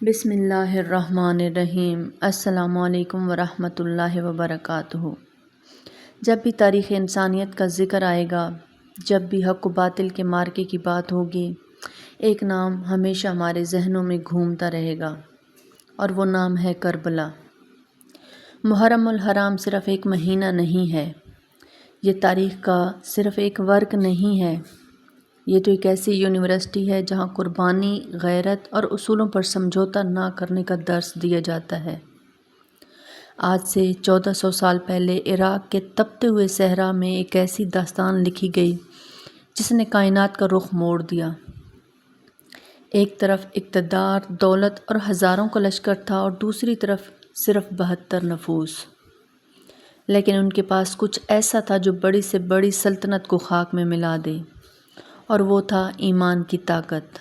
بسم اللہ الرحمن الرحیم۔ السلام علیکم ورحمۃ اللہ وبرکاتہ۔ جب بھی تاریخ انسانیت کا ذکر آئے گا، جب بھی حق و باطل کے معرکے کی بات ہوگی، ایک نام ہمیشہ ہمارے ذہنوں میں گھومتا رہے گا، اور وہ نام ہے کربلا۔ محرم الحرام صرف ایک مہینہ نہیں ہے، یہ تاریخ کا صرف ایک ورق نہیں ہے، یہ تو ایک ایسی یونیورسٹی ہے جہاں قربانی، غیرت اور اصولوں پر سمجھوتا نہ کرنے کا درس دیا جاتا ہے۔ آج سے 1400 سال پہلے عراق کے تپتے ہوئے صحرا میں ایک ایسی داستان لکھی گئی جس نے کائنات کا رخ موڑ دیا۔ ایک طرف اقتدار، دولت اور ہزاروں کا لشکر تھا، اور دوسری طرف صرف 72 نفوس، لیکن ان کے پاس کچھ ایسا تھا جو بڑی سے بڑی سلطنت کو خاک میں ملا دے، اور وہ تھا ایمان کی طاقت۔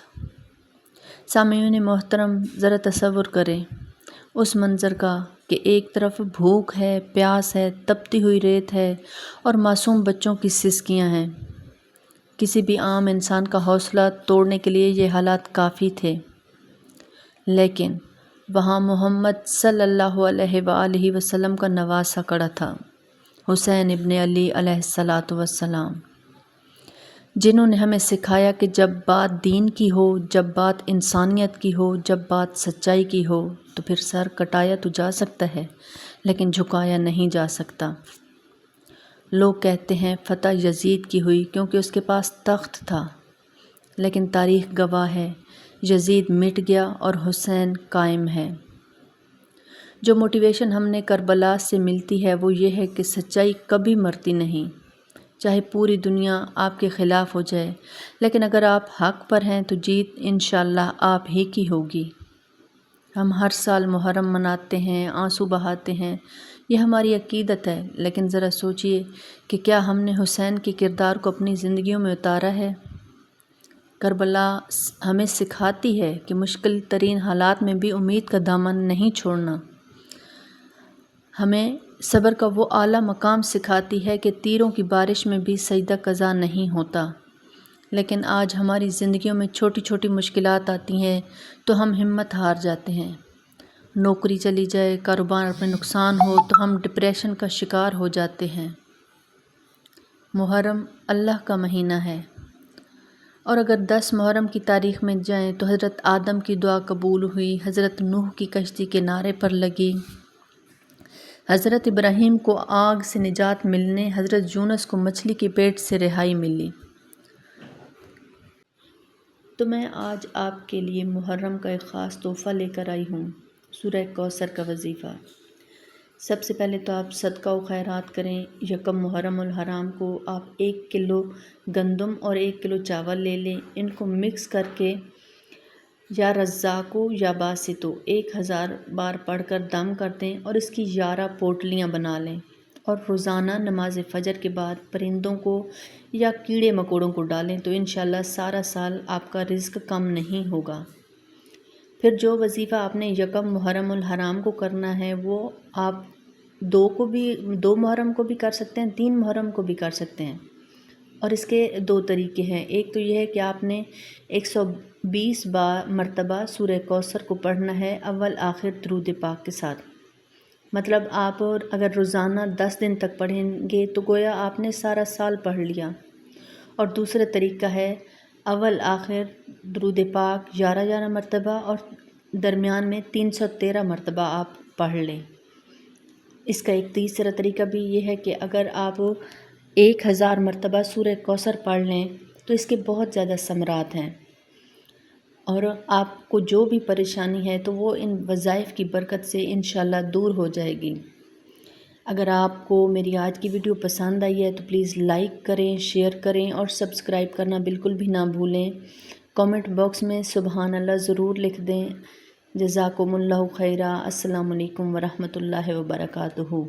سامعین محترم، ذرا تصور کریں اس منظر کا کہ ایک طرف بھوک ہے، پیاس ہے، تپتی ہوئی ریت ہے اور معصوم بچوں کی سسکیاں ہیں۔ کسی بھی عام انسان کا حوصلہ توڑنے کے لیے یہ حالات کافی تھے، لیکن وہاں محمد صلی اللہ علیہ وآلہ وسلم کا نواسہ کھڑا تھا، حسین ابن علی علیہ الصلاۃ والسلام، جنہوں نے ہمیں سکھایا کہ جب بات دین کی ہو، جب بات انسانیت کی ہو، جب بات سچائی کی ہو، تو پھر سر کٹایا تو جا سکتا ہے، لیکن جھکایا نہیں جا سکتا۔ لوگ کہتے ہیں فتح یزید کی ہوئی کیونکہ اس کے پاس تخت تھا، لیکن تاریخ گواہ ہے یزید مٹ گیا اور حسین قائم ہے۔ جو موٹیویشن ہم نے کربلا سے ملتی ہے وہ یہ ہے کہ سچائی کبھی مرتی نہیں، چاہے پوری دنیا آپ کے خلاف ہو جائے، لیکن اگر آپ حق پر ہیں تو جیت انشاءاللہ آپ ہی کی ہوگی۔ ہم ہر سال محرم مناتے ہیں، آنسو بہاتے ہیں، یہ ہماری عقیدت ہے، لیکن ذرا سوچئے کہ کیا ہم نے حسین کے کردار کو اپنی زندگیوں میں اتارا ہے؟ کربلا ہمیں سکھاتی ہے کہ مشکل ترین حالات میں بھی امید کا دامن نہیں چھوڑنا۔ ہمیں صبر کا وہ اعلیٰ مقام سکھاتی ہے کہ تیروں کی بارش میں بھی سجدہ قضا نہیں ہوتا، لیکن آج ہماری زندگیوں میں چھوٹی چھوٹی مشکلات آتی ہیں تو ہم ہمت ہار جاتے ہیں۔ نوکری چلی جائے، کاروبار میں نقصان ہو تو ہم ڈپریشن کا شکار ہو جاتے ہیں۔ محرم اللہ کا مہینہ ہے، اور اگر 10 محرم کی تاریخ میں جائیں تو حضرت آدم کی دعا قبول ہوئی، حضرت نوح کی کشتی کنارے پر لگی، حضرت ابراہیم کو آگ سے نجات ملنے، حضرت یونس کو مچھلی کے پیٹ سے رہائی ملی۔ تو میں آج آپ کے لیے محرم کا ایک خاص تحفہ لے کر آئی ہوں، سورہ کوثر کا وظیفہ۔ سب سے پہلے تو آپ صدقہ و خیرات کریں۔ یکم محرم الحرام کو آپ 1 کلو گندم اور 1 کلو چاول لے لیں، ان کو مکس کر کے یا رزاقو یا باسطو 1000 بار پڑھ کر دم کر دیں، اور اس کی 11 پوٹلیاں بنا لیں، اور روزانہ نماز فجر کے بعد پرندوں کو یا کیڑے مکوڑوں کو ڈالیں تو انشاءاللہ سارا سال آپ کا رزق کم نہیں ہوگا۔ پھر جو وظیفہ آپ نے یکم محرم الحرام کو کرنا ہے وہ آپ 2 محرم کو بھی کر سکتے ہیں، 3 محرم کو بھی کر سکتے ہیں، اور اس کے 2 طریقے ہیں۔ ایک تو یہ ہے کہ آپ نے 120 مرتبہ سورہ کوثر کو پڑھنا ہے، اول آخر درود پاک کے ساتھ۔ مطلب آپ اگر روزانہ 10 دن تک پڑھیں گے تو گویا آپ نے سارا سال پڑھ لیا۔ اور دوسرا طریقہ ہے اول آخر درود پاک 11 مرتبہ، اور درمیان میں 313 مرتبہ آپ پڑھ لیں۔ اس کا ایک تیسرا طریقہ بھی یہ ہے کہ اگر آپ 1000 مرتبہ سورہ کوثر پڑھ لیں تو اس کے بہت زیادہ ثمرات ہیں، اور آپ کو جو بھی پریشانی ہے تو وہ ان وظائف کی برکت سے انشاءاللہ دور ہو جائے گی۔ اگر آپ کو میری آج کی ویڈیو پسند آئی ہے تو پلیز لائک کریں، شیئر کریں اور سبسکرائب کرنا بالکل بھی نہ بھولیں۔ کامنٹ باکس میں سبحان اللہ ضرور لکھ دیں۔ جزاکم اللہ خیرا۔ السلام علیکم ورحمۃ اللہ وبرکاتہ۔